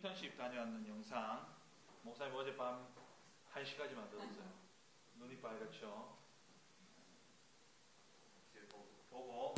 인턴십 다녀왔는 영상 목사님 어젯밤 1시까지 만들었어요. 눈이 빨갛죠. 보고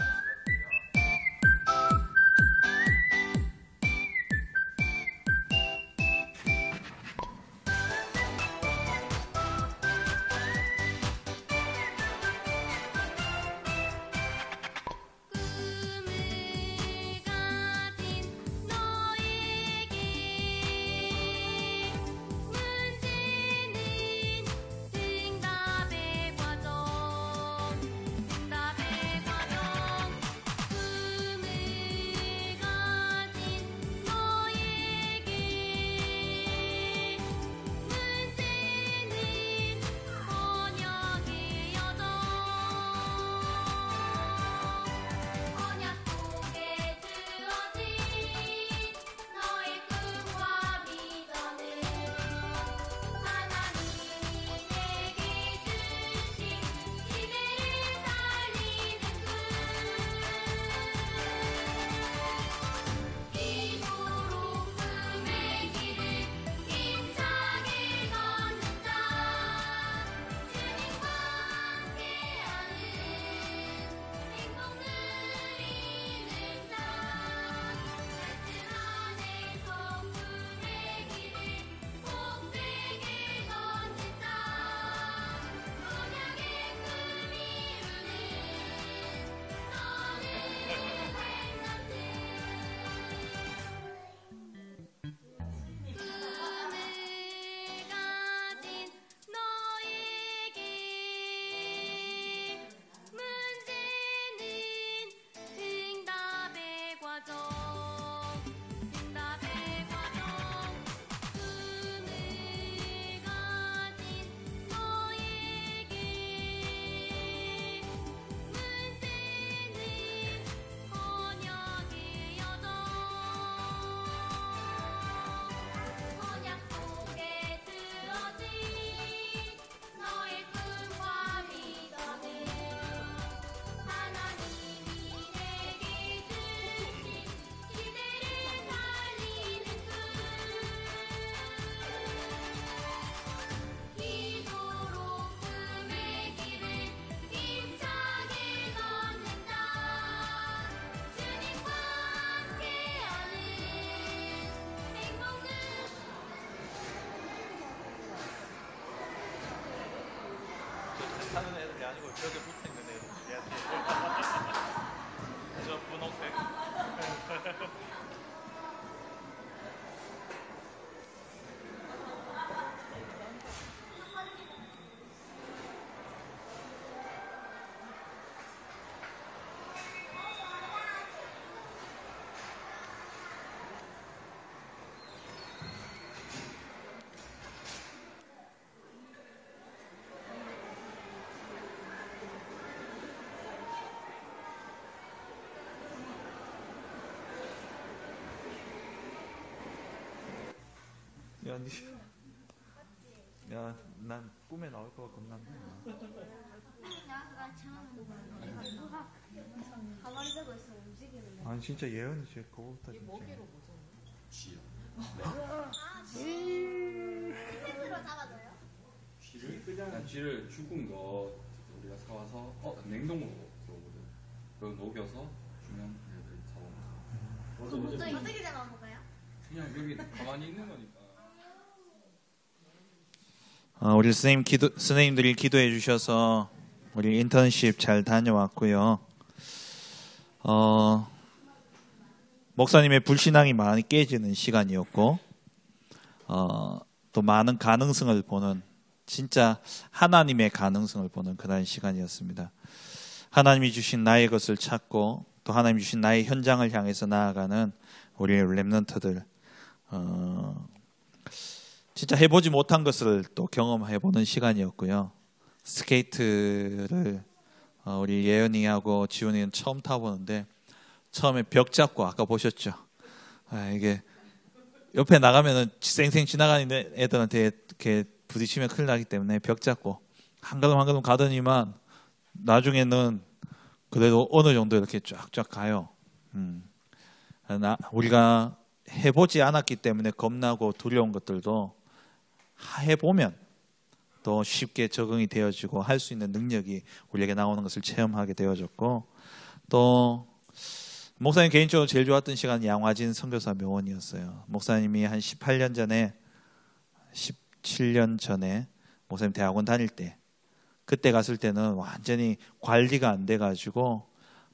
하는 애들이 아니고 벽에 붙어 있는 애들이야. 저 분홍색. 야, 난 꿈에 나올 거가 겁난다. 가만히 되고 있어 움직이는. 아니 진짜 예언이 제일 그거부터 진짜. 먹이로 뭐죠? 쥐요. 스스로 잡아줘요? 쥐를 그냥 쥐를 죽은 거 우리가 사와서 냉동으로 들어오거든. 그걸 녹여서 주면 얘들 잡아먹어. 어떻게 잡아먹어요? 그냥 여기 가만히 있는 거니까. 우리 스님들이 기도해 주셔서 우리 인턴십 잘 다녀왔고요. 목사님의 불신앙이 많이 깨지는 시간이었고, 또 많은 가능성을 보는, 진짜 하나님의 가능성을 보는 그런 시간이었습니다. 하나님이 주신 나의 것을 찾고 또 하나님이 주신 나의 현장을 향해서 나아가는 우리의 렘넌트들, 진짜 해보지 못한 것을 또 경험해보는 시간이었고요. 스케이트를 우리 예은이하고 지훈이는 처음 타보는데 처음에 벽 잡고 아까 보셨죠? 이게 옆에 나가면은 쌩쌩 지나가는 애들한테 이렇게 부딪히면 큰일 나기 때문에 벽 잡고 한 걸음 한 걸음 가더니만 나중에는 그래도 어느 정도 이렇게 쫙쫙 가요. 우리가 해보지 않았기 때문에 겁나고 두려운 것들도 해보면 또 쉽게 적응이 되어지고 할 수 있는 능력이 우리에게 나오는 것을 체험하게 되어졌고, 또 목사님 개인적으로 제일 좋았던 시간은 양화진 선교사 묘원이었어요. 목사님이 한 18년 전에 17년 전에 목사님 대학원 다닐 때, 그때 갔을 때는 완전히 관리가 안 돼가지고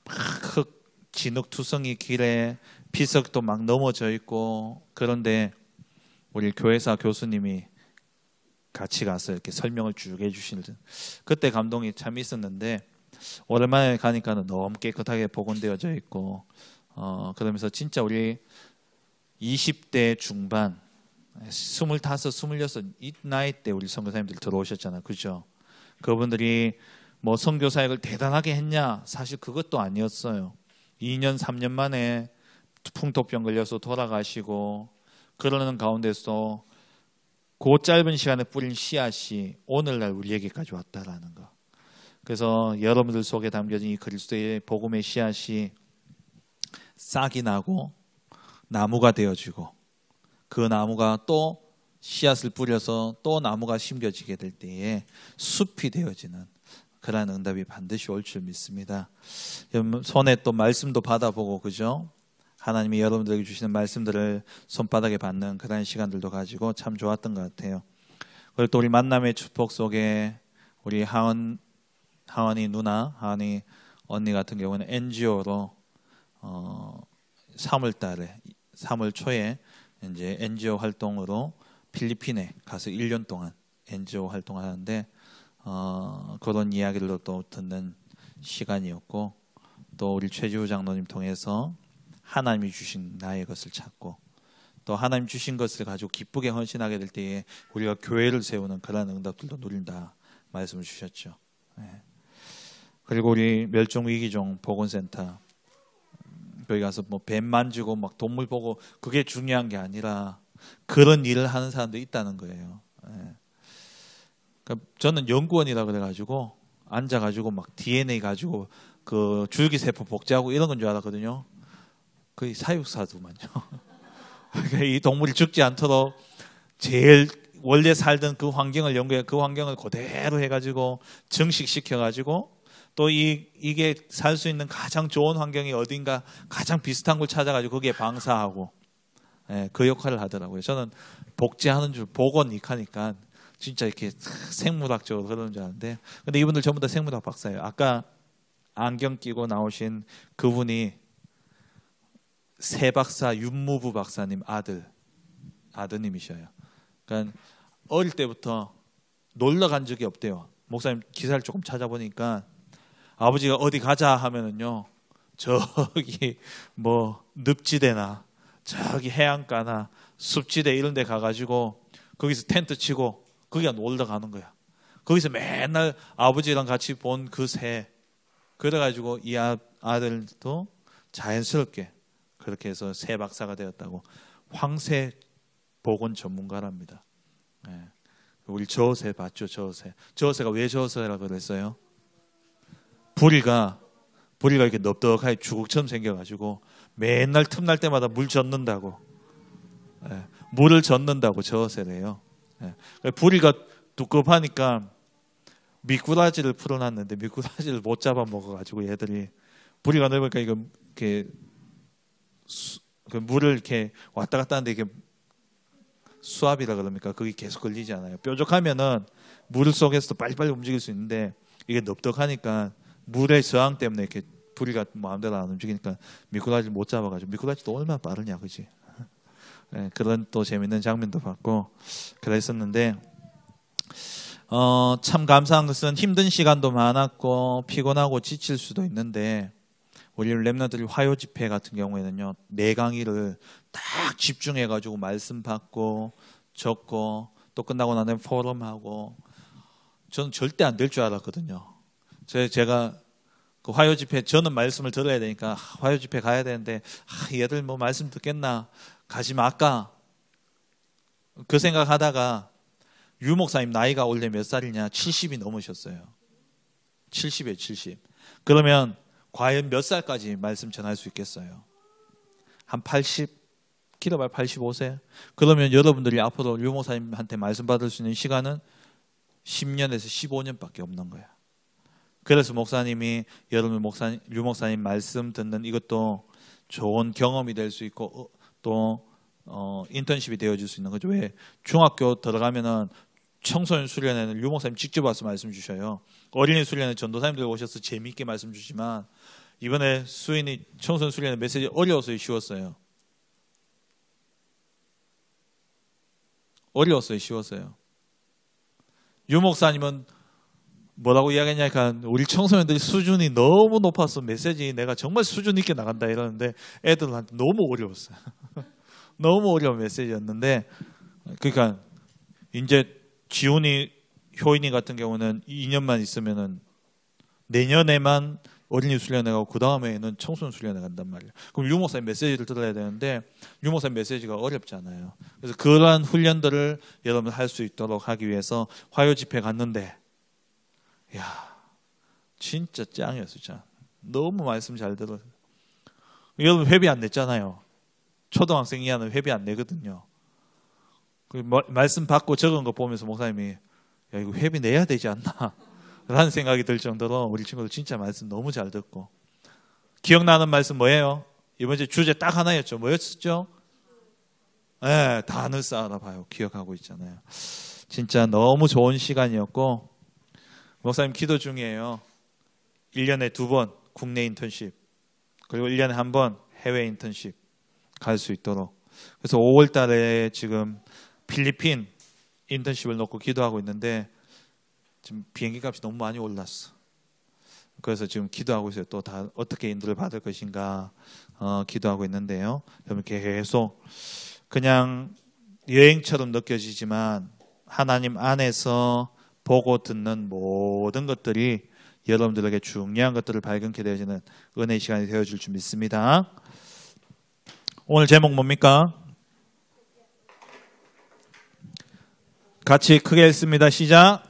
막 흙 진흙투성이 길에 피석도 막 넘어져 있고, 그런데 우리 교회사 교수님이 같이 가서 이렇게 설명을 쭉 해주시는, 그때 감동이 참 있었는데, 오랜만에 가니까는 너무 깨끗하게 복원되어져 있고, 그러면서 진짜 우리 20대 중반 25, 26 이 나이 때 우리 선교사님들 들어오셨잖아요. 그죠? 그분들이 뭐 선교 사역을 대단하게 했냐? 사실 그것도 아니었어요. 2년 3년 만에 풍토병 걸려서 돌아가시고, 그러는 가운데서 그 짧은 시간에 뿌린 씨앗이 오늘날 우리에게까지 왔다라는 거. 그래서 여러분들 속에 담겨진 이 그리스도의 복음의 씨앗이 싹이 나고 나무가 되어지고, 그 나무가 또 씨앗을 뿌려서 또 나무가 심겨지게 될 때에 숲이 되어지는 그러한 응답이 반드시 올 줄 믿습니다. 손에 또 말씀도 받아보고, 그죠? 하나님이 여러분들에게 주시는 말씀들을 손바닥에 받는 그런 시간들도 가지고 참 좋았던 것 같아요. 그리고 또 우리 만남의 축복 속에 우리 하은이 누나, 하은이 언니 같은 경우는 NGO로 3월 달에, 3월 초에 이제 NGO 활동으로 필리핀에 가서 1년 동안 NGO 활동을 하는데, 그런 이야기를 또 듣는 시간이었고, 또 우리 최지우 장로님 통해서 하나님이 주신 나의 것을 찾고, 또 하나님 주신 것을 가지고 기쁘게 헌신하게 될 때에 우리가 교회를 세우는 그런 응답들도 누린다 말씀을 주셨죠. 네. 그리고 우리 멸종위기종 보건센터, 거기 가서 뭐 뱀 만지고 막 동물 보고 그게 중요한 게 아니라 그런 일을 하는 사람도 있다는 거예요. 네. 그러니까 저는 연구원이라 그래가지고 앉아가지고 막 DNA 가지고 그 줄기세포 복제하고 이런 건 줄 알았거든요. 거의 사육사도만요. 그러니까 이 동물이 죽지 않도록 제일 원래 살던 그 환경을 연구해, 그 환경을 그대로 해가지고 증식시켜가지고 또 이게 살 수 있는 가장 좋은 환경이 어딘가 가장 비슷한 걸 찾아가지고 거기에 방사하고, 예, 그 역할을 하더라고요. 저는 복제하는 줄 보건 이카니까 진짜 이렇게 생물학적으로 그러는 줄 아는데, 근데 이분들 전부 다 생물학 박사예요. 아까 안경 끼고 나오신 그분이 새 박사 윤무부 박사님 아드님이셔요. 그러니까 어릴 때부터 놀러 간 적이 없대요. 목사님 기사를 조금 찾아보니까 아버지가 어디 가자 하면은요, 저기 뭐 늪지대나 저기 해안가나 숲지대 이런 데 가가지고 거기서 텐트 치고 거기가 놀러 가는 거야. 거기서 맨날 아버지랑 같이 본 그 새, 그래가지고 이 아들도 자연스럽게 그렇게 해서 새 박사가 되었다고. 황새 보건 전문가랍니다. 네. 우리 저새 봤죠? 저새가 왜 저새라고 그랬어요? 부리가 이렇게 넙덕하게 주걱처럼 생겨가지고 맨날 틈날 때마다 물 젓는다고. 네. 물을 젓는다고 저새래요. 네. 부리가 두껍하니까 미꾸라지를 풀어놨는데 미꾸라지를 못 잡아 먹어가지고 얘들이, 부리가 넓으니까 이렇게 그 물을 이렇게 왔다 갔다 하는데 이게 수압이라 그럽니까? 그게 계속 걸리지 않아요. 뾰족하면은 물 속에서도 빨리빨리 움직일 수 있는데 이게 넙덕하니까 물의 저항 때문에 이렇게 부리가 마음대로 안 움직이니까 미꾸라지를 못 잡아가지고, 미꾸라지도 얼마나 빠르냐, 그지? 네, 그런 또 재밌는 장면도 봤고 그랬었는데, 참 감사한 것은 힘든 시간도 많았고 피곤하고 지칠 수도 있는데, 우리 렘넌트들이 화요 집회 같은 경우에는요, 4강의를 딱 집중해가지고 말씀 받고 적고 또 끝나고 나면 포럼하고, 저는 절대 안 될 줄 알았거든요. 제가 그 화요 집회, 저는 말씀을 들어야 되니까 화요 집회 가야 되는데, 얘들 뭐 말씀 듣겠나, 가지 말까, 그 생각하다가 유 목사님 나이가 원래 몇 살이냐, 70이 넘으셨어요. 70이에요, 70. 그러면 과연 몇 살까지 말씀 전할 수 있겠어요? 한 80 길어봐야 85세. 그러면 여러분들이 앞으로 류 목사님한테 말씀 받을 수 있는 시간은 10년에서 15년밖에 없는 거야. 그래서 목사님이 여러분 류 목사님 말씀 듣는 이것도 좋은 경험이 될 수 있고 또 인턴십이 되어줄 수 있는 거죠. 왜? 중학교 들어가면은 청소년 수련회는 류 목사님 직접 와서 말씀 주셔요. 어린이 수련회 전도사님들 오셔서 재미있게 말씀 주지만 이번에 수인이 청소년 수련회 메시지 어려워서 쉬웠어요. 어려웠어요. 쉬웠어요. 유 목사님은 뭐라고 이야기했냐니까 우리 청소년들이 수준이 너무 높아서 메시지 내가 정말 수준 있게 나간다 이러는데 애들한테 너무 어려웠어요. 너무 어려운 메시지였는데 그러니까 이제 지훈이 효인이 같은 경우는 2년만 있으면은 내년에만 어린이 수련회 가고 그 다음에는 청소년 수련회 간단 말이에요. 그럼 유 목사님 메시지를 들어야 되는데 유 목사님 메시지가 어렵잖아요. 그래서 그러한 훈련들을 여러분 할 수 있도록 하기 위해서 화요 집회 갔는데 야 진짜 짱이었어 짱. 너무 말씀 잘 들어요. 여러분 회비 안 냈잖아요. 초등학생 이하는 회비 안 내거든요. 그 말씀 받고 적은 거 보면서 목사님이 야 이거 회비 내야 되지 않나 라는 생각이 들 정도로 우리 친구들 진짜 말씀 너무 잘 듣고 기억나는 말씀 뭐예요? 이번 주 주제 딱 하나였죠. 뭐였었죠? 네, 다 하늘 쌓아라 봐요. 기억하고 있잖아요. 진짜 너무 좋은 시간이었고 목사님 기도 중이에요. 1년에 2번 국내 인턴십 그리고 1년에 1번 해외 인턴십 갈 수 있도록 그래서 5월 달에 지금 필리핀 인턴십을 놓고 기도하고 있는데 지금 비행기 값이 너무 많이 올랐어. 그래서 지금 기도하고 있어요. 또 다 어떻게 인도를 받을 것인가 기도하고 있는데요. 여러분 계속 그냥 여행처럼 느껴지지만 하나님 안에서 보고 듣는 모든 것들이 여러분들에게 중요한 것들을 발견케 되어지는 은혜의 시간이 되어줄 줄 믿습니다. 오늘 제목 뭡니까? 같이 크게 읽습니다. 시작.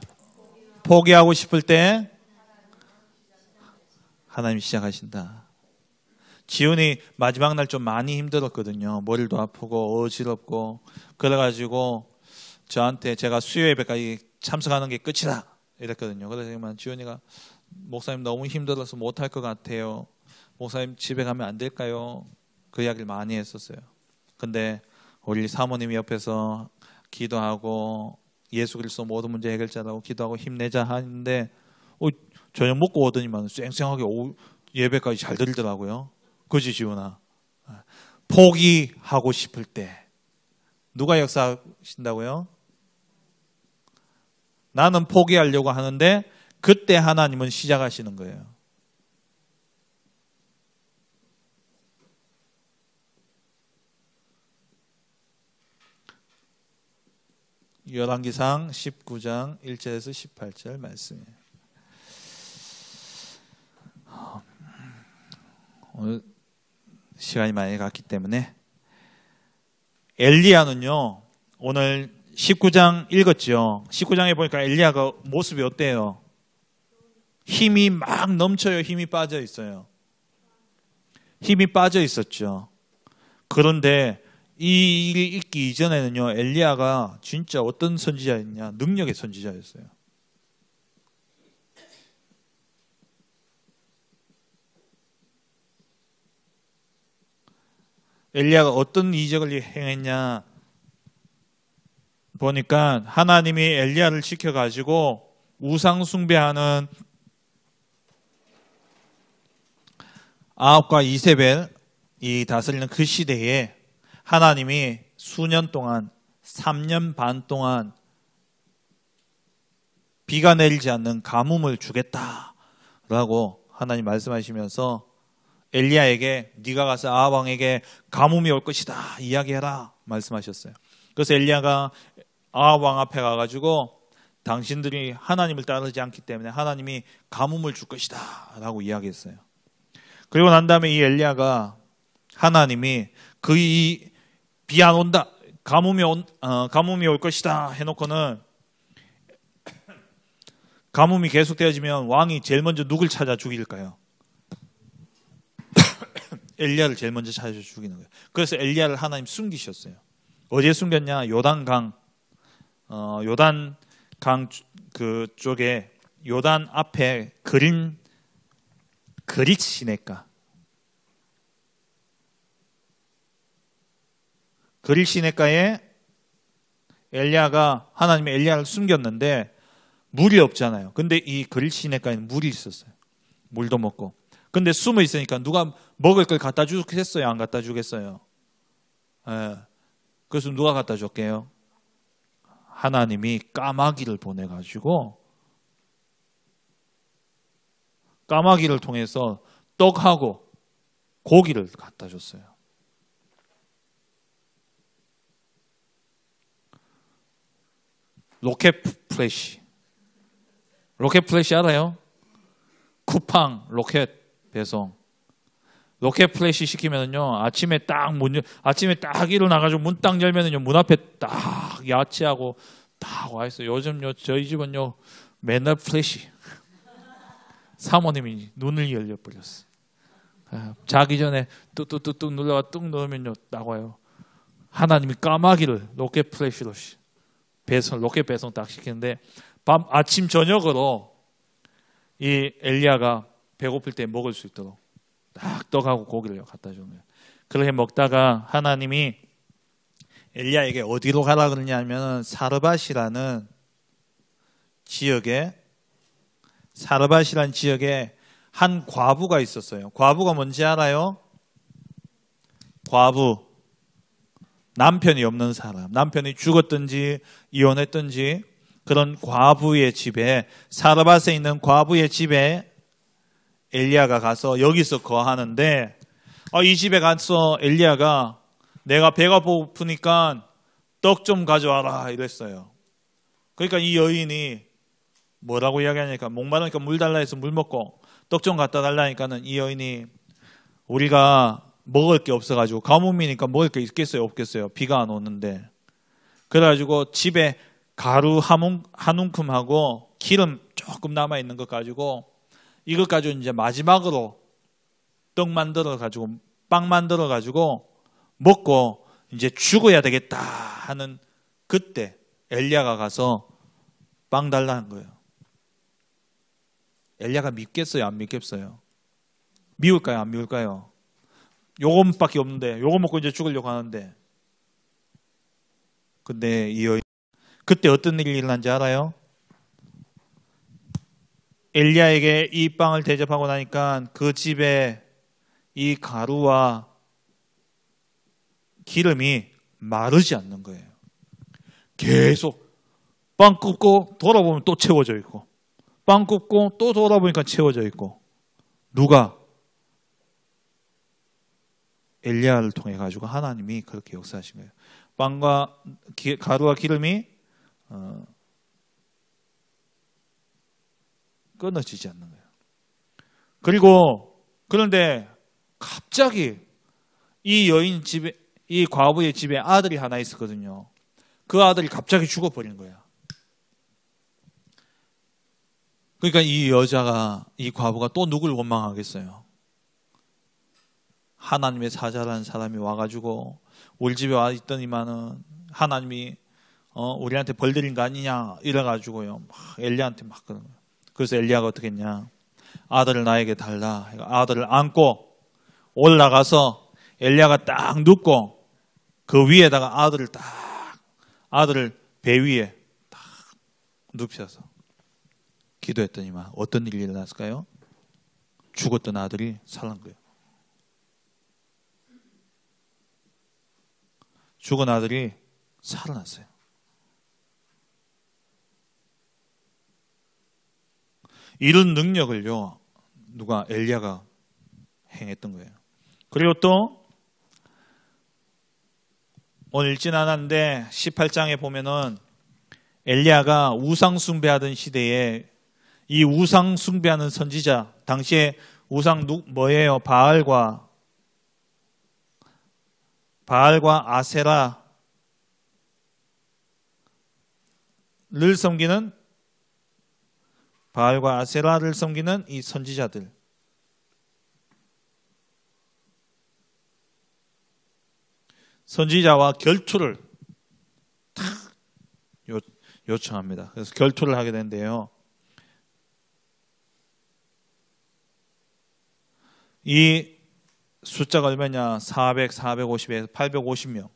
포기하고 싶을 때 하나님이 시작하신다. 지훈이 마지막 날 좀 많이 힘들었거든요. 머리도 아프고 어지럽고 그래가지고 저한테 제가 수요 예배까지 참석하는 게 끝이다 이랬거든요. 그래서 지훈이가 목사님 너무 힘들어서 못할 것 같아요. 목사님 집에 가면 안 될까요? 그 이야기를 많이 했었어요. 근데 우리 사모님이 옆에서 기도하고 예수 그리스도 모든 문제 해결자라고 기도하고 힘내자 하는데 저녁 먹고 오더니만 쌩쌩하게 예배까지 잘 드리더라고요. 그지 지훈아? 포기하고 싶을 때 누가 역사하신다고요? 나는 포기하려고 하는데 그때 하나님은 시작하시는 거예요. 열왕기상 19장 1절에서 18절 말씀이에요. 오늘 시간이 많이 갔기 때문에 엘리야는요 오늘 19장 읽었죠. 19장에 보니까 엘리야가 모습이 어때요? 힘이 막 넘쳐요. 힘이 빠져 있어요. 힘이 빠져 있었죠. 그런데 이 일이 있기 이전에는요 엘리야가 진짜 어떤 선지자였냐? 능력의 선지자였어요. 엘리야가 어떤 이적을 행했냐 보니까 하나님이 엘리야를 지켜가지고 우상 숭배하는 아합과 이세벨이 다스리는 그 시대에 하나님이 수년 동안 3년 반 동안 비가 내리지 않는 가뭄을 주겠다라고 하나님 말씀하시면서 엘리야에게 네가 가서 아합 왕에게 가뭄이 올 것이다 이야기해라 말씀하셨어요. 그래서 엘리야가 아합 왕 앞에 가가지고 당신들이 하나님을 따르지 않기 때문에 하나님이 가뭄을 줄 것이다 라고 이야기했어요. 그리고 난 다음에 이 엘리야가 하나님이 비 안 온다 가뭄이 올 것이다 해놓고는 가뭄이 계속되어지면 왕이 제일 먼저 누굴 찾아 죽일까요? 엘리야를 제일 먼저 찾아서 죽이는 거예요. 그래서 엘리야를 하나님 숨기셨어요. 어디에 숨겼냐? 요단강 그쪽에 요단 앞에 그릿 시내가 그릿 시내가에 하나님이 엘리야를 숨겼는데 물이 없잖아요. 근데 이 그릿 시내가에는 물이 있었어요. 물도 먹고. 근데 숨어 있으니까 누가 먹을 걸 갖다 주겠어요? 안 갖다 주겠어요? 예. 그래서 누가 갖다 줬게요? 하나님이 까마귀를 보내가지고 까마귀를 통해서 떡하고 고기를 갖다 줬어요. 로켓 플래시 알아요? 쿠팡 로켓 배송. 로켓 플래시 시키면은요, 아침에 딱 일어나가지고 문 딱 열면은요, 문 앞에 딱 야채하고 딱 와 있어요. 요즘요, 저희 집은요, 맨날 플래시. 사모님이 눈을 열려버렸어. 자기 전에 뚝뚝뚝뚝 눌러가 뚝 넣으면요, 나와요. 하나님이 까마귀를 로켓 플래시로 로켓 배송 딱 시키는데, 아침 저녁으로 이 엘리야가 배고플 때 먹을 수 있도록 딱 떡하고 고기를 갖다 주는 거예요. 그렇게 먹다가 하나님이 엘리야에게 어디로 가라 그러냐면 사르밧이라는 지역에 한 과부가 있었어요. 과부가 뭔지 알아요? 과부. 남편이 없는 사람. 남편이 죽었든지 이혼했든지 그런 과부의 집에, 사르밧에 있는 과부의 집에 엘리야가 가서 여기서 거하는데, 이 집에 가서 엘리야가 내가 배가 고프니까 떡 좀 가져와라 이랬어요. 그러니까 이 여인이 뭐라고 이야기하니까, 목마르니까 물 달라 해서 물 먹고 떡 좀 갖다 달라니까는 이 여인이 우리가 먹을 게 없어가지고, 가뭄이니까 먹을 게 있겠어요 없겠어요? 비가 안 오는데. 그래가지고 집에 가루 한 움큼하고 기름 조금 남아있는 것 가지고, 이것 가지고 이제 마지막으로 떡 만들어가지고 빵 만들어가지고 먹고 이제 죽어야 되겠다 하는 그때 엘리야가 가서 빵 달라는 거예요. 엘리야가 믿겠어요? 안 믿겠어요? 미울까요? 안 미울까요? 요것밖에 없는데, 요거 먹고 이제 죽으려고 하는데. 근데 이 여인, 그때 어떤 일이 일어난지 알아요? 엘리야에게 이 빵을 대접하고 나니까 그 집에 이 가루와 기름이 마르지 않는 거예요. 계속 빵 굽고 돌아보면 또 채워져 있고, 빵 굽고 또 돌아보니까 채워져 있고. 누가? 엘리야를 통해 가지고 하나님이 그렇게 역사하신 거예요. 빵과 가루와 기름이 끊어지지 않는 거예요. 그런데 갑자기 이 과부의 집에 아들이 하나 있었거든요. 그 아들이 갑자기 죽어버린 거야. 그러니까 이 과부가 또 누굴 원망하겠어요? 하나님의 사자라는 사람이 와가지고 우리 집에 와 있더니만은 하나님이 우리한테 벌 드린 거 아니냐 이래가지고요, 막 엘리야한테 막 그런 거예요. 그래서 엘리야가 어떻게 했냐? 아들을 나에게 달라. 아들을 안고 올라가서 엘리야가 딱 눕고 그 위에다가 아들을 배 위에 딱 눕혀서 기도했더니만 어떤 일이 일어났을까요? 죽었던 아들이 살아난 거예요. 죽은 아들이 살아났어요. 이런 능력을요, 엘리야가 행했던 거예요. 그리고 또 오늘 읽진 않았는데 18장에 보면은 엘리야가 우상 숭배하던 시대에 이 우상 숭배하는 선지자, 당시에 우상 뭐예요? 바알과 아세라를 섬기는, 바알과 아세라를 섬기는 이 선지자들, 선지자와 결투를 탁 요청합니다. 그래서 결투를 하게 되는데요. 이 숫자가 얼마냐? 400, 450에서 850명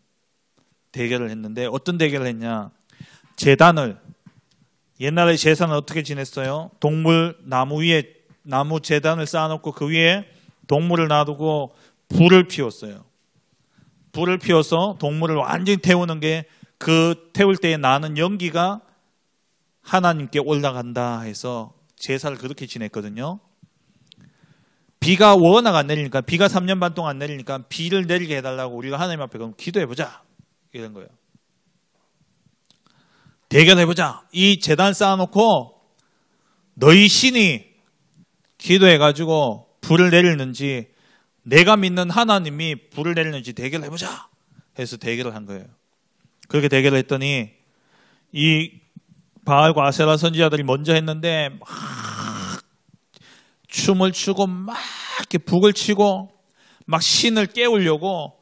대결을 했는데 어떤 대결을 했냐? 제단을 옛날에 제사는 어떻게 지냈어요? 동물 나무 위에 나무 제단을 쌓아놓고 그 위에 동물을 놔두고 불을 피웠어요. 불을 피워서 동물을 완전히 태우는 게 그 태울 때에 나는 연기가 하나님께 올라간다 해서 제사를 그렇게 지냈거든요. 비가 워낙 안 내리니까 비가 3년 반 동안 안 내리니까 비를 내리게 해달라고 우리가 하나님 앞에 그럼 기도해보자 이런 거예요. 대결해보자. 이 제단 쌓아놓고 너희 신이 기도해가지고 불을 내리는지 내가 믿는 하나님이 불을 내리는지 대결해보자 해서 대결을 한 거예요. 그렇게 대결을 했더니 이 바알과 아세라 선지자들이 먼저 했는데 막 춤을 추고 막 이렇게 북을 치고 막 신을 깨우려고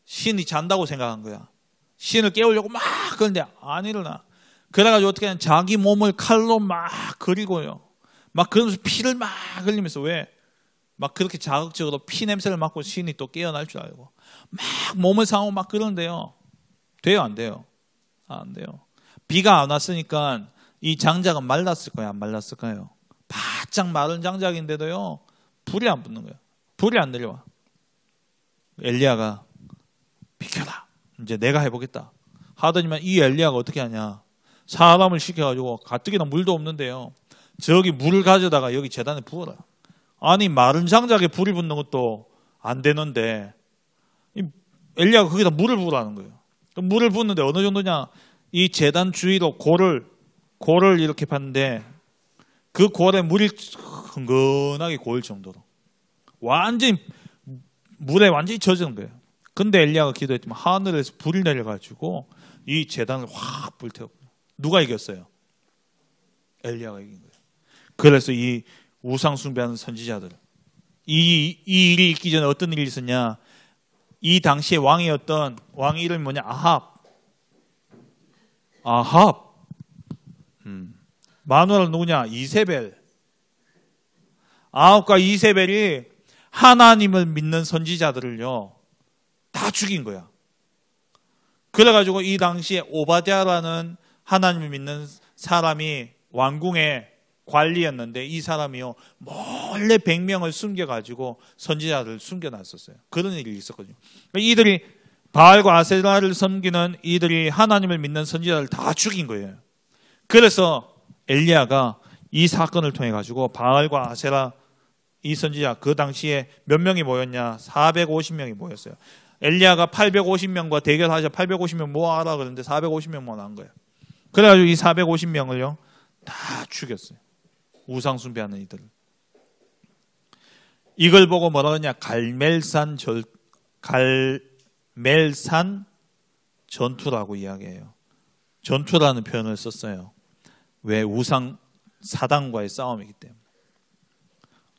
신이 잔다고 생각한 거야. 신을 깨우려고 막 그런데 안 일어나. 그래가지고 어떻게 하냐 자기 몸을 칼로 막 그리고요. 막 그러면서 피를 막 흘리면서 왜? 막 그렇게 자극적으로 피 냄새를 맡고 신이 또 깨어날 줄 알고 막 몸을 상하고 막 그러는데요. 돼요? 안 돼요? 안 돼요. 비가 안 왔으니까 이 장작은 말랐을까요? 안 말랐을까요? 바짝 마른 장작인데도요. 불이 안 붙는 거예요. 불이 안 내려와. 엘리야가 비켜라. 이제 내가 해보겠다. 하더니만 이 엘리야가 어떻게 하냐. 사람을 시켜가지고 가뜩이나 물도 없는데요. 저기 물을 가져다가 여기 제단에 부어라. 아니 마른 장작에 불이 붙는 것도 안 되는데 엘리야가 거기다 물을 부으라는 거예요. 물을 붓는데 어느 정도냐? 이 제단 주위로 골을 이렇게 팠는데 그 골에 물이 흥건하게 고일 정도로 완전히 물에 완전히 젖은 거예요. 근데 엘리야가 기도했지만 하늘에서 불이 내려가지고 이 제단을 확 불태워. 누가 이겼어요? 엘리야가 이긴 거예요. 그래서 이 우상 숭배하는 선지자들 이 일이 있기 전에 어떤 일이 있었냐? 이 당시에 왕이었던 왕 이름이 뭐냐? 아합. 마누라는 누구냐? 이세벨. 아합과 이세벨이 하나님을 믿는 선지자들을요 다 죽인 거야. 그래가지고 이 당시에 오바댜라는 하나님을 믿는 사람이 왕궁의 관리였는데 이 사람이요 몰래 100명을 숨겨가지고 선지자들을 숨겨놨었어요. 그런 일이 있었거든요. 이들이 바알과 아세라를 섬기는 이들이 하나님을 믿는 선지자를 다 죽인 거예요. 그래서 엘리야가 이 사건을 통해 가지고 바알과 아세라 이 선지자 그 당시에 몇 명이 모였냐? 450명이 모였어요. 엘리야가 850명과 대결하자 850명 모아라 그러는데 450명만 한 거예요. 그래가지고 이 450명을요 다 죽였어요. 우상 숭배하는 이들. 이걸 보고 뭐라 그러냐? 갈멜산 전투라고 이야기해요. 전투라는 표현을 썼어요. 왜? 우상 사단과의 싸움이기 때문에.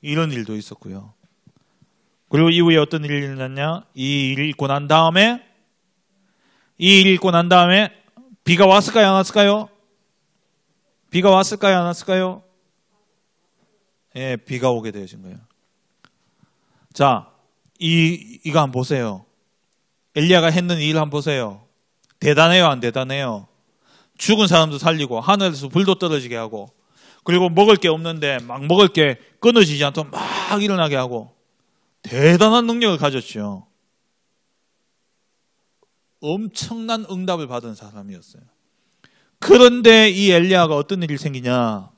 이런 일도 있었고요. 그리고 이후에 어떤 일이 일어났냐? 이 일이 있고 난 다음에 비가 왔을까요? 안 왔을까요? 비가 왔을까요? 안 왔을까요? 예, 비가 오게 되어진 거예요. 자, 이거 한번 보세요. 엘리야가 했는 일 한번 보세요. 대단해요, 안 대단해요? 죽은 사람도 살리고 하늘에서 불도 떨어지게 하고 그리고 먹을 게 없는데 막 먹을 게 끊어지지 않도록 막 일어나게 하고 대단한 능력을 가졌죠. 엄청난 응답을 받은 사람이었어요. 그런데 이 엘리야가 어떤 일이 생기냐?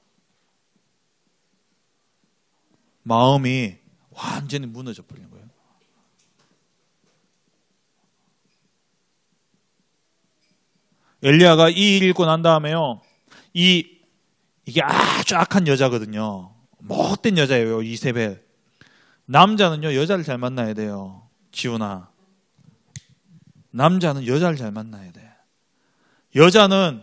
마음이 완전히 무너져 버린 거예요. 엘리야가 이 일 읽고 난 다음에요. 이게 아주 악한 여자거든요. 못된 여자예요. 이세벨. 남자는요 여자를 잘 만나야 돼요. 지훈아. 남자는 여자를 잘 만나야 돼. 여자는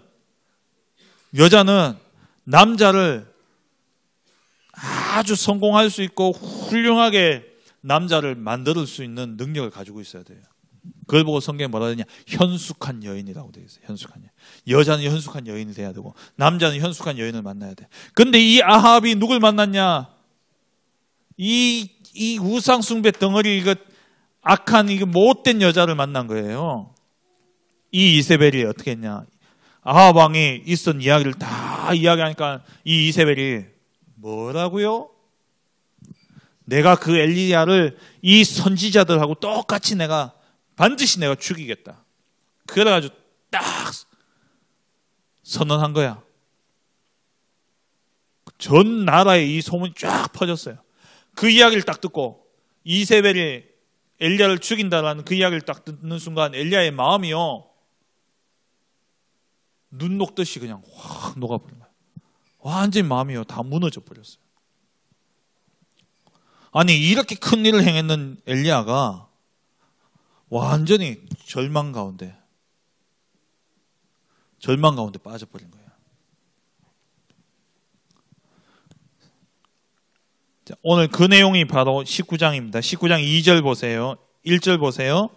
남자를 아주 성공할 수 있고 훌륭하게 남자를 만들 수 있는 능력을 가지고 있어야 돼요. 그걸 보고 성경에 뭐라 그러냐? 현숙한 여인이라고 되어 있어요. 현숙한 여인. 여자는 현숙한 여인이 돼야 되고 남자는 현숙한 여인을 만나야 돼. 근데 이 아합이 누굴 만났냐? 이 우상 숭배 덩어리 이거 악한 이거 못된 여자를 만난 거예요. 이 이세벨이 어떻게 했냐? 아합 왕이 있었던 이야기를 다 이야기하니까 이 이세벨이 뭐라고요? 내가 그 엘리야를 이 선지자들하고 똑같이 반드시 내가 죽이겠다. 그래가지고 딱 선언한 거야. 전 나라에 이 소문이 쫙 퍼졌어요. 그 이야기를 딱 듣고 이세벨이 엘리야를 죽인다라는 그 이야기를 딱 듣는 순간 엘리야의 마음이요. 눈 녹듯이 그냥 확 녹아버린 거야. 완전히 마음이요. 다 무너져 버렸어요. 아니 이렇게 큰 일을 행했는 엘리야가 완전히 절망 가운데 빠져버린 거예요. 자, 오늘 그 내용이 바로 19장입니다. 19장 2절 보세요. 1절 보세요.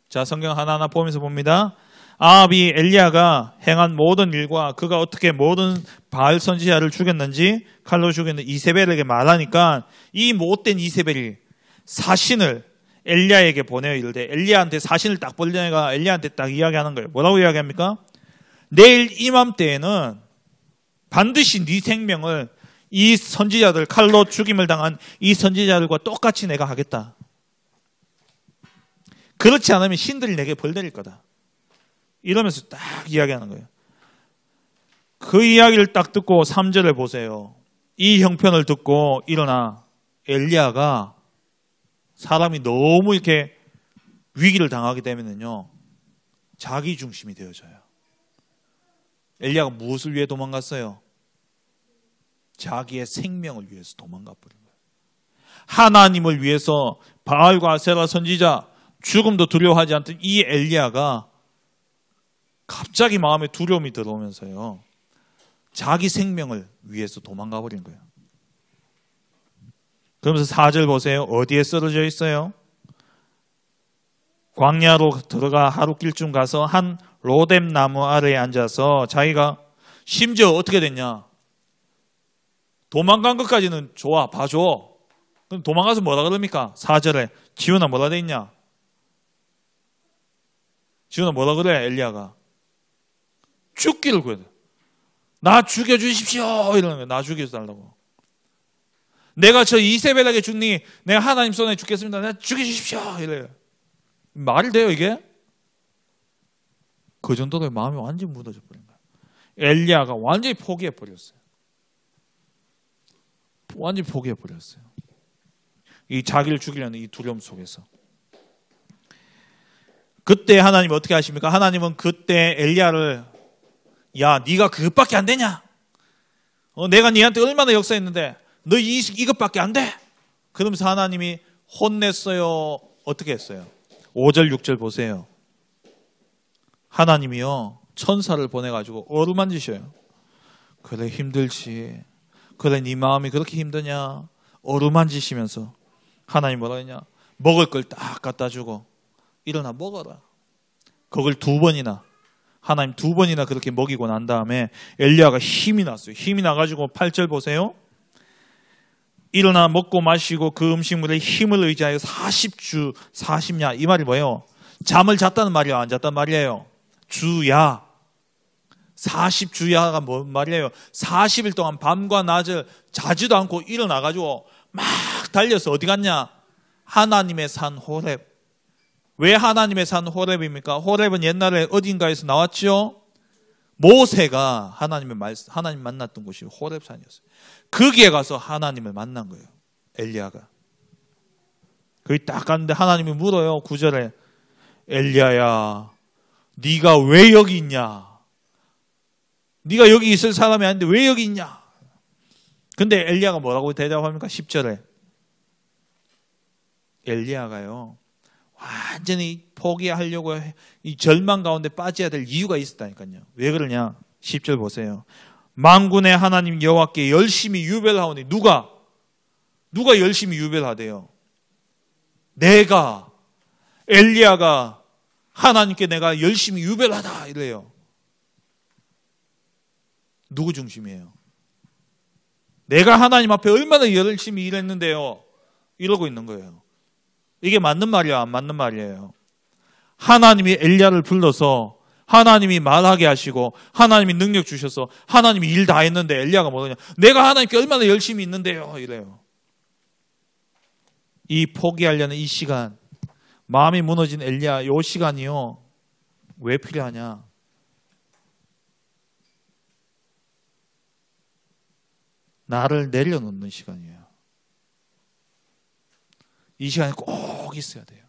자, 성경 하나하나 보면서 봅니다. 아합이 엘리야가 행한 모든 일과 그가 어떻게 모든 바알 선지자를 죽였는지 칼로 죽였는지 이세벨에게 말하니까 이 못된 이세벨이 사신을 엘리야에게 보내어 이르되 엘리야한테 사신을 딱 보내가 엘리야한테 딱 이야기하는 거예요. 뭐라고 이야기합니까? 내일 이맘때에는 반드시 네 생명을 이 선지자들 칼로 죽임을 당한 이 선지자들과 똑같이 내가 하겠다. 그렇지 않으면 신들이 내게 벌 내릴 거다. 이러면서 딱 이야기하는 거예요. 그 이야기를 딱 듣고 3절을 보세요. 이 형편을 듣고 일어나 엘리야가 사람이 너무 이렇게 위기를 당하게 되면요 자기 중심이 되어져요. 엘리야가 무엇을 위해 도망갔어요? 자기의 생명을 위해서 도망가 버린 거예요. 하나님을 위해서 바알과 아세라 선지자 죽음도 두려워하지 않던 이 엘리야가 갑자기 마음에 두려움이 들어오면서요 자기 생명을 위해서 도망가 버린 거예요. 그러면서 4절 보세요. 어디에 쓰러져 있어요? 광야로 들어가 하루길쯤 가서 한 로뎀 나무 아래에 앉아서 자기가 심지어 어떻게 됐냐? 도망간 것까지는 좋아, 봐줘. 그럼 도망가서 뭐라 그럽니까? 4절에 지훈아 뭐라 돼 있냐? 지훈아 뭐라 그래? 엘리야가 죽기를 구해. 나 죽여주십시오. 이러는 거야. 나 죽여달라고. 내가 저 이세벨에게 죽니 내가 하나님 손에 죽겠습니다. 내가 죽여주십시오. 이래요. 말이 돼요 이게? 그 정도로 마음이 완전히 무너져 버린 거예요. 엘리야가 완전히 포기해 버렸어요. 완전히 포기해 버렸어요. 이 자기를 죽이려는 이 두려움 속에서. 그때 하나님 어떻게 하십니까? 하나님은 그때 엘리야를 야 네가 그것밖에 안 되냐? 내가 네한테 얼마나 역사했는데 너 이것밖에 안 돼? 그러면서 하나님이 혼냈어요. 어떻게 했어요? 5절 6절 보세요. 하나님이요 천사를 보내가지고 어루만지셔요. 그래 힘들지. 그래 네 마음이 그렇게 힘드냐. 어루만지시면서 하나님 뭐라 했냐. 먹을 걸 딱 갖다 주고 일어나 먹어라. 그걸 2번이나 하나님 2번이나 그렇게 먹이고 난 다음에 엘리야가 힘이 났어요. 힘이 나가지고 8절 보세요. 일어나 먹고 마시고 그 음식물에 힘을 의지하여 40주 40야. 이 말이 뭐예요? 잠을 잤다는 말이에요? 안 잤다는 말이에요? 주야. 40주야가 뭔 말이에요? 40일 동안 밤과 낮을 자지도 않고 일어나가지고 막 달려서 어디 갔냐? 하나님의 산 호렙. 왜 하나님의 산 호렙입니까? 호렙은 옛날에 어딘가에서 나왔죠? 모세가 하나님 만났던 곳이 호렙산이었어요. 거기에 가서 하나님을 만난 거예요. 엘리야가. 거기 딱 갔는데 하나님이 물어요. 9절에 엘리야야 네가 왜 여기 있냐? 네가 여기 있을 사람이 아닌데 왜 여기 있냐? 근데 엘리야가 뭐라고 대답합니까? 10절에 엘리야가요 완전히 포기하려고 이 절망 가운데 빠져야 될 이유가 있었다니까요. 왜 그러냐? 10절 보세요. 만군의 하나님 여호와께 열심히 유별하오니 누가 열심히 유별하대요? 내가 엘리야가 하나님께 내가 열심히 유별하다 이래요. 누구 중심이에요? 내가 하나님 앞에 얼마나 열심히 일했는데요. 이러고 있는 거예요. 이게 맞는 말이야, 안 맞는 말이에요. 하나님이 엘리야를 불러서 하나님이 말하게 하시고 하나님이 능력 주셔서 하나님이 일 다 했는데 엘리야가 뭐냐? 내가 하나님께 얼마나 열심히 있는데요. 이래요. 이 포기하려는 이 시간, 마음이 무너진 엘리야 이 시간이요. 왜 필요하냐? 나를 내려놓는 시간이에요. 이 시간이 꼭 있어야 돼요.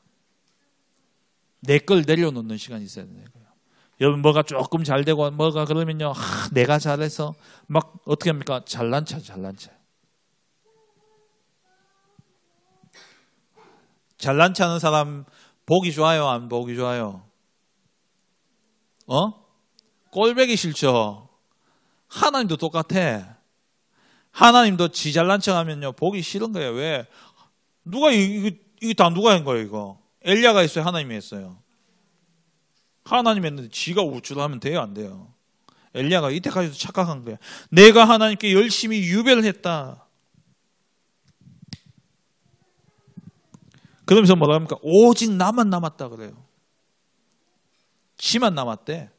내 걸 내려놓는 시간이 있어야 돼요. 여러분 뭐가 조금 잘 되고 뭐가 그러면요. 내가 잘해서 막 어떻게 합니까? 잘난 체. 잘난 체 하는 사람 보기 좋아요? 안 보기 좋아요? 꼴보기 싫죠? 하나님도 똑같아. 하나님도 지 잘난 척 하면요. 보기 싫은 거예요. 왜? 이거 다 누가 한 거예요, 이거? 엘리야가 했어요? 하나님이 했어요? 하나님이 했는데 지가 우쭐하면 돼요, 안 돼요? 엘리야가 이때까지도 착각한 거예요. 내가 하나님께 열심히 유배를 했다. 그러면서 뭐라 합니까? 오직 나만 남았다 그래요. 지만 남았대.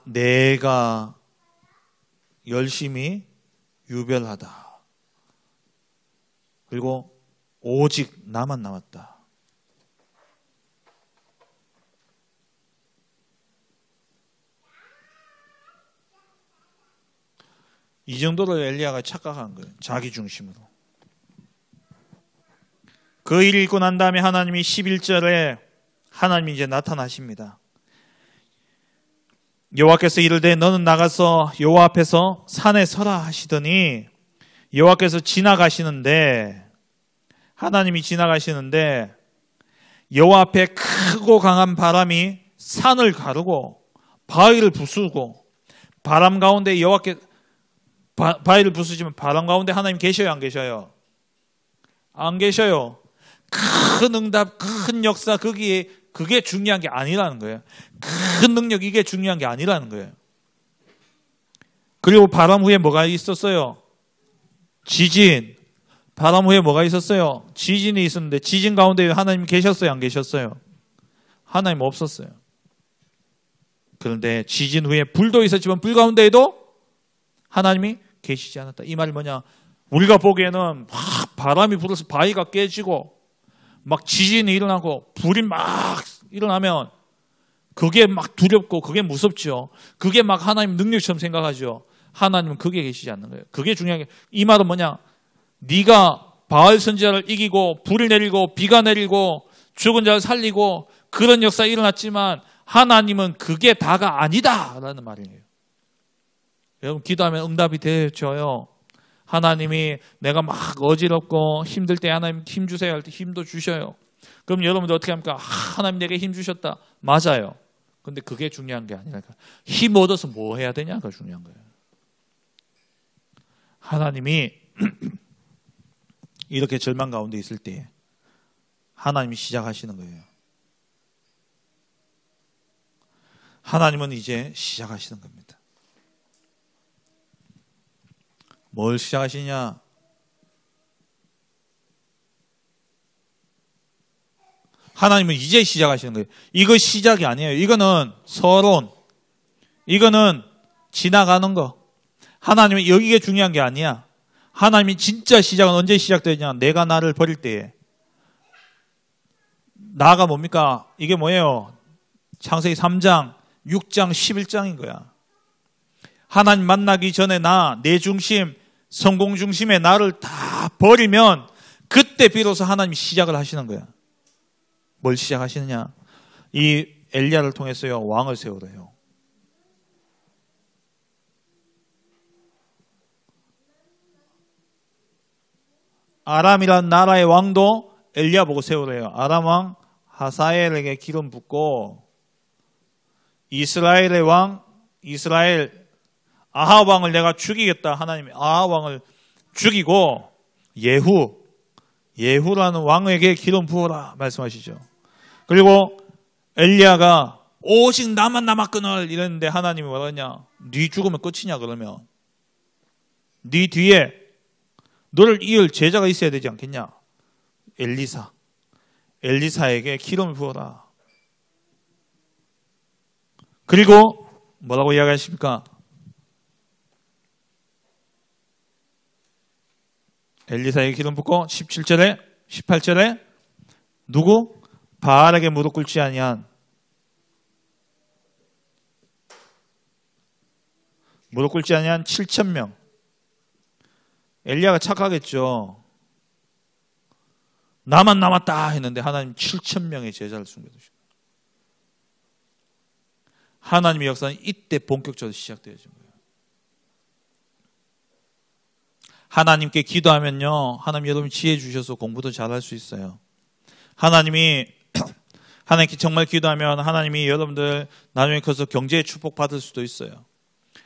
내가 열심히 유별하다. 그리고 오직 나만 남았다. 이 정도로 엘리야가 착각한 거예요. 자기 중심으로. 그 일을 읽고 난 다음에 하나님이 11절에 하나님이 이제 나타나십니다. 여호와께서 이르되 너는 나가서 여호와 앞에서 산에 서라 하시더니 여호와께서 지나가시는데 하나님이 지나가시는데 여호와 앞에 크고 강한 바람이 산을 가르고 바위를 부수고 바람 가운데 여호와께 바위를 부수지만 바람 가운데 하나님 계셔요, 안 계셔요? 안 계셔요. 큰 응답, 큰 역사 그게 중요한 게 아니라는 거예요. 큰 능력 이게 중요한 게 아니라는 거예요. 그리고 바람 후에 뭐가 있었어요? 지진. 바람 후에 뭐가 있었어요? 지진이 있었는데 지진 가운데 하나님 계셨어요, 안 계셨어요? 하나님 없었어요. 그런데 지진 후에 불도 있었지만 불 가운데에도 하나님이 계시지 않았다. 이 말이 뭐냐? 우리가 보기에는 막 바람이 불어서 바위가 깨지고 막 지진이 일어나고 불이 막 일어나면 그게 막 두렵고 그게 무섭죠. 그게 막 하나님 능력처럼 생각하죠. 하나님은 그게 계시지 않는 거예요. 그게 중요한 게 이 말은 뭐냐? 네가 바알 선지자를 이기고 불이 내리고 비가 내리고 죽은 자를 살리고 그런 역사가 일어났지만 하나님은 그게 다가 아니다라는 말이에요. 여러분 기도하면 응답이 되어져요. 하나님이 내가 막 어지럽고 힘들 때 하나님 힘 주세요 할 때 힘도 주셔요. 그럼 여러분들 어떻게 합니까? 하나님 내게 힘 주셨다. 맞아요. 근데 그게 중요한 게 아니라 힘 얻어서 뭐 해야 되냐가 중요한 거예요. 하나님이 이렇게 절망 가운데 있을 때 하나님이 시작하시는 거예요. 하나님은 이제 시작하시는 겁니다. 뭘 시작하시냐? 하나님은 이제 시작하시는 거예요. 이거 시작이 아니에요. 이거는 서론. 이거는 지나가는 거. 하나님은 이게 중요한 게 아니야. 하나님이 진짜 시작은 언제 시작되냐? 내가 나를 버릴 때에. 나가 뭡니까? 이게 뭐예요? 창세기 3장, 6장, 11장인 거야. 하나님 만나기 전에 내 중심, 성공 중심의 나를 다 버리면 그때 비로소 하나님이 시작을 하시는 거야. 뭘 시작하시느냐? 이 엘리야를 통해서요, 왕을 세우래요. 아람이란 나라의 왕도 엘리야 보고 세우래요. 아람 왕 하사엘에게 기름 붓고 이스라엘의 왕, 이스라엘 아합 왕을 내가 죽이겠다. 하나님이 아합 왕을 죽이고 예후 예후라는 왕에게 기름 부어라 말씀하시죠. 그리고 엘리야가 오직 나만 남았거늘 이랬는데 하나님이 뭐라 했냐? 네 죽으면 끝이냐 그러면 네 뒤에 너를 이을 제자가 있어야 되지 않겠냐? 엘리사에게 기름을 부어라. 그리고 뭐라고 이야기하십니까? 엘리사에게 기름 붓고 17절에 18절에 누구? 바알에게 무릎 꿇지 아니한 무릎 꿇지 아니한 7,000명. 엘리야가 착하겠죠. 나만 남았다 했는데 하나님 7,000명의 제자를 숨겨두신 거예요. 하나님의 역사는 이때 본격적으로 시작되어진 거예요. 하나님께 기도하면요, 하나님 여러분 지혜 주셔서 공부도 잘할 수 있어요. 하나님께 정말 기도하면 하나님이 여러분들 나중에 커서 경제의 축복 받을 수도 있어요.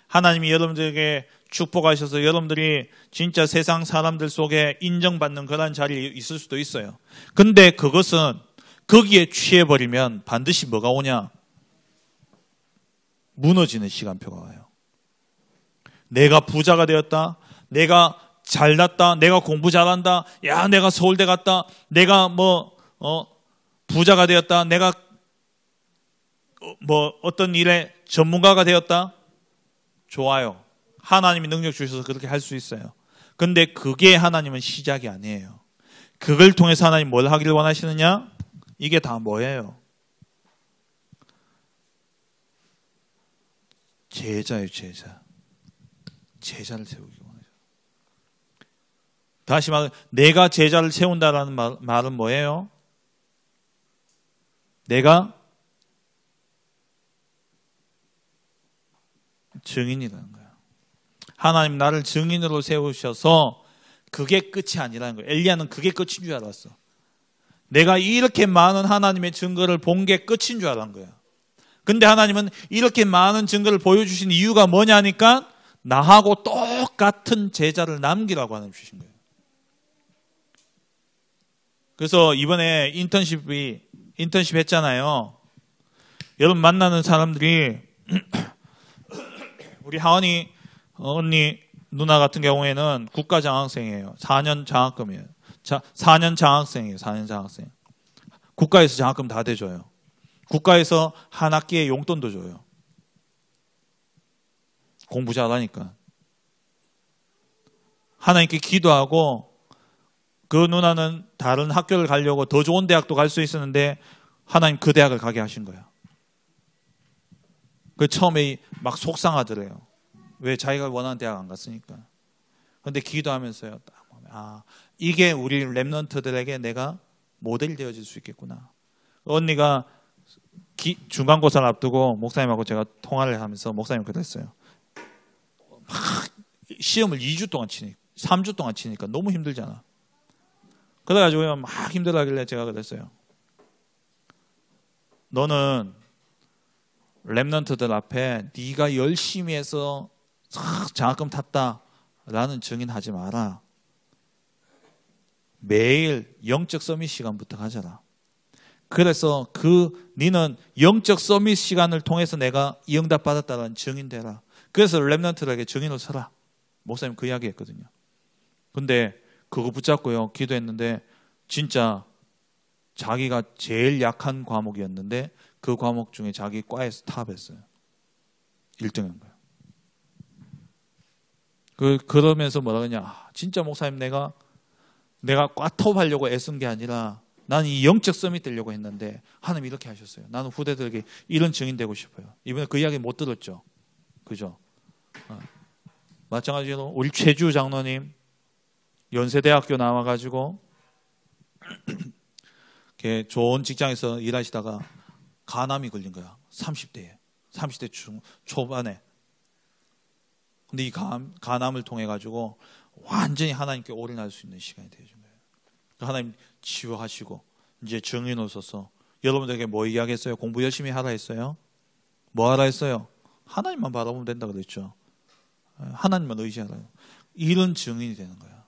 하나님이 여러분들에게 축복하셔서 여러분들이 진짜 세상 사람들 속에 인정받는 그런 자리에 있을 수도 있어요. 근데 그것은 거기에 취해버리면 반드시 뭐가 오냐? 무너지는 시간표가 와요. 내가 부자가 되었다. 내가 잘났다. 내가 공부 잘한다. 야, 내가 서울대 갔다. 내가 부자가 되었다. 내가 어떤 일에 전문가가 되었다. 좋아요. 하나님이 능력 주셔서 그렇게 할 수 있어요. 근데 그게 하나님은 시작이 아니에요. 그걸 통해서 하나님 뭘 하기를 원하시느냐? 이게 다 뭐예요? 제자예요, 제자. 제자를 세우기 원해요. 다시 말해, 내가 제자를 세운다라는 말은 뭐예요? 내가 증인이라는 거예요. 하나님 나를 증인으로 세우셔서 그게 끝이 아니라는 거예요. 엘리야는 그게 끝인 줄 알았어. 내가 이렇게 많은 하나님의 증거를 본 게 끝인 줄 알았는 거예요. 근데 하나님은 이렇게 많은 증거를 보여주신 이유가 뭐냐니까 나하고 똑같은 제자를 남기라고 하나님 주신 거예요. 그래서 이번에 인턴십 했잖아요. 여러분 만나는 사람들이 우리 하은이 언니 누나 같은 경우에는 국가장학생이에요. 4년 장학금이에요. 4년 장학생이에요. 4년 장학생. 국가에서 장학금 다 대줘요. 국가에서 한 학기에 용돈도 줘요. 공부 잘하니까. 하나님께 기도하고 그 누나는 다른 학교를 가려고 더 좋은 대학도 갈 수 있었는데 하나님 그 대학을 가게 하신 거야. 그 처음에 막 속상하더래요. 왜 자기가 원하는 대학 안 갔으니까. 그런데 기도하면서요. 이게 우리 랩런트들에게 내가 모델이 되어질 수 있겠구나. 언니가 중간고사를 앞두고 목사님하고 제가 통화를 하면서 목사님 그랬어요. 막 시험을 2주 동안 3주 동안 치니까 너무 힘들잖아. 그래가지고 막 힘들어하길래 제가 그랬어요. 너는 랩런트들 앞에 네가 열심히 해서 장학금 탔다라는 증인하지 마라. 매일 영적 서밋 시간부터 가져라. 그래서 니는 영적 서밋 시간을 통해서 내가 이 응답 받았다는 증인 되라. 그래서 랩런트들에게 증인으로 서라. 목사님 그 이야기 했거든요. 근데 그거 붙잡고요. 기도했는데 진짜 자기가 제일 약한 과목이었는데 그 과목 중에 자기 과에서 탑했어요. 1등인 거예요. 그러면서 뭐라 그러냐. 진짜 목사님 내가 과톱 하려고 애쓴 게 아니라 나는 이 영적 서밋 되려고 했는데 하나님 이렇게 하셨어요. 나는 후대들에게 이런 증인 되고 싶어요. 이번에 그 이야기 못 들었죠. 그죠? 마찬가지로 우리 최주 장로님 연세대학교 나와가지고 좋은 직장에서 일하시다가 간암이 걸린 거야. 30대 초반에. 근데 이 간암을 통해 가지고 완전히 하나님께 올인할 수 있는 시간이 되어진 거예요. 하나님 치유하시고 이제 증인으로서 여러분들에게 뭐 이야기했어요? 공부 열심히 하라 했어요? 뭐 하라 했어요? 하나님만 바라보면 된다 그랬죠. 하나님만 의지하라요. 이런 증인이 되는 거야.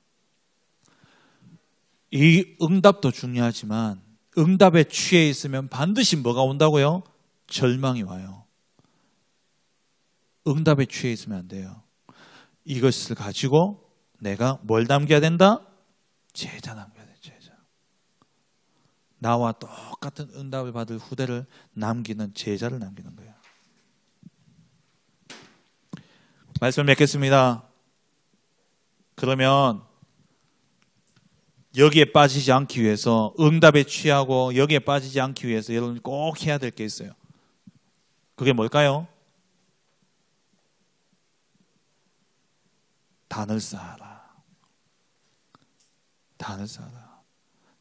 이 응답도 중요하지만 응답에 취해 있으면 반드시 뭐가 온다고요? 절망이 와요. 응답에 취해 있으면 안 돼요. 이것을 가지고 내가 뭘 남겨야 된다? 제자 남겨야 돼, 제자. 나와 똑같은 응답을 받을 후대를 남기는 제자를 남기는 거예요. 말씀을 맺겠습니다. 그러면 여기에 빠지지 않기 위해서, 응답에 취하고 여기에 빠지지 않기 위해서 여러분이 꼭 해야 될 게 있어요. 그게 뭘까요? 단을 쌓아라. 단을 쌓아라.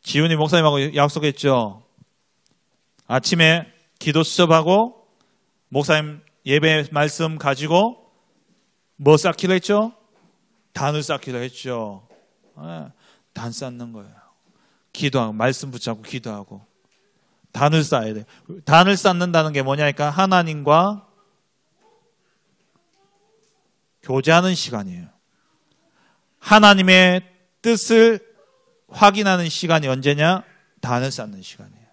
지훈이 목사님하고 약속했죠. 아침에 기도 수첩하고 목사님 예배 말씀 가지고 뭐 쌓기로 했죠? 단을 쌓기로 했죠. 단 쌓는 거예요. 기도하고 말씀 붙잡고 기도하고 단을 쌓아야 돼요. 단을 쌓는다는 게 뭐냐니까 하나님과 교제하는 시간이에요. 하나님의 뜻을 확인하는 시간이 언제냐? 단을 쌓는 시간이에요.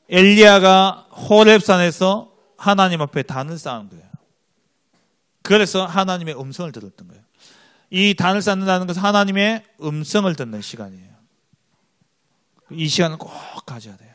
엘리야가 호렙산에서 하나님 앞에 단을 쌓은 거예요. 그래서 하나님의 음성을 들었던 거예요. 이 단을 쌓는다는 것은 하나님의 음성을 듣는 시간이에요. 이 시간을 꼭 가져야 돼요.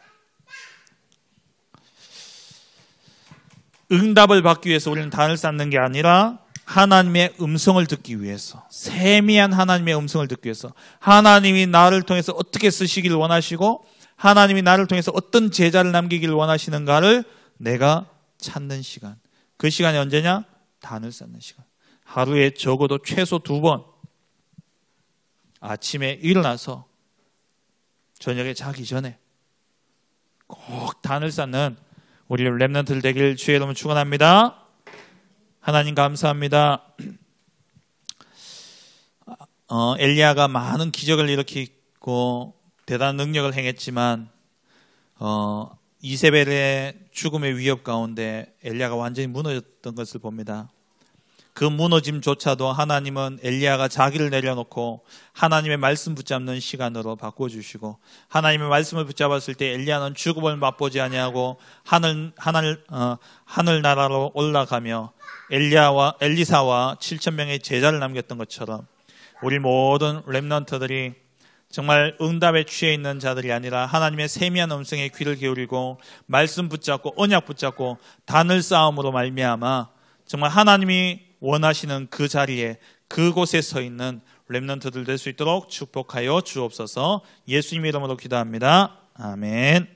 응답을 받기 위해서 우리는 단을 쌓는 게 아니라 하나님의 음성을 듣기 위해서, 세미한 하나님의 음성을 듣기 위해서, 하나님이 나를 통해서 어떻게 쓰시기를 원하시고 하나님이 나를 통해서 어떤 제자를 남기기를 원하시는가를 내가 찾는 시간. 그 시간이 언제냐? 단을 쌓는 시간. 하루에 적어도 최소 2번, 아침에 일어나서 저녁에 자기 전에 꼭 단을 쌓는 우리 렘넌트들 되길 주의 이름으로 축원합니다. 하나님 감사합니다. 엘리야가 많은 기적을 일으키고 대단한 능력을 행했지만 이세벨의 죽음의 위협 가운데 엘리야가 완전히 무너졌던 것을 봅니다. 그 무너짐조차도 하나님은 엘리야가 자기를 내려놓고 하나님의 말씀 붙잡는 시간으로 바꿔주시고, 하나님의 말씀을 붙잡았을 때 엘리야는 죽음을 맛보지 아니하고 하늘나라로 올라가며 엘리사와 7,000명의 제자를 남겼던 것처럼 우리 모든 렘넌트들이 정말 응답에 취해 있는 자들이 아니라 하나님의 세미한 음성에 귀를 기울이고 말씀 붙잡고 언약 붙잡고 단을 쌓음으로 말미암아 정말 하나님이 원하시는 그 자리에 그곳에 서 있는 렘넌트들 될 수 있도록 축복하여 주옵소서. 예수님 이름으로 기도합니다. 아멘.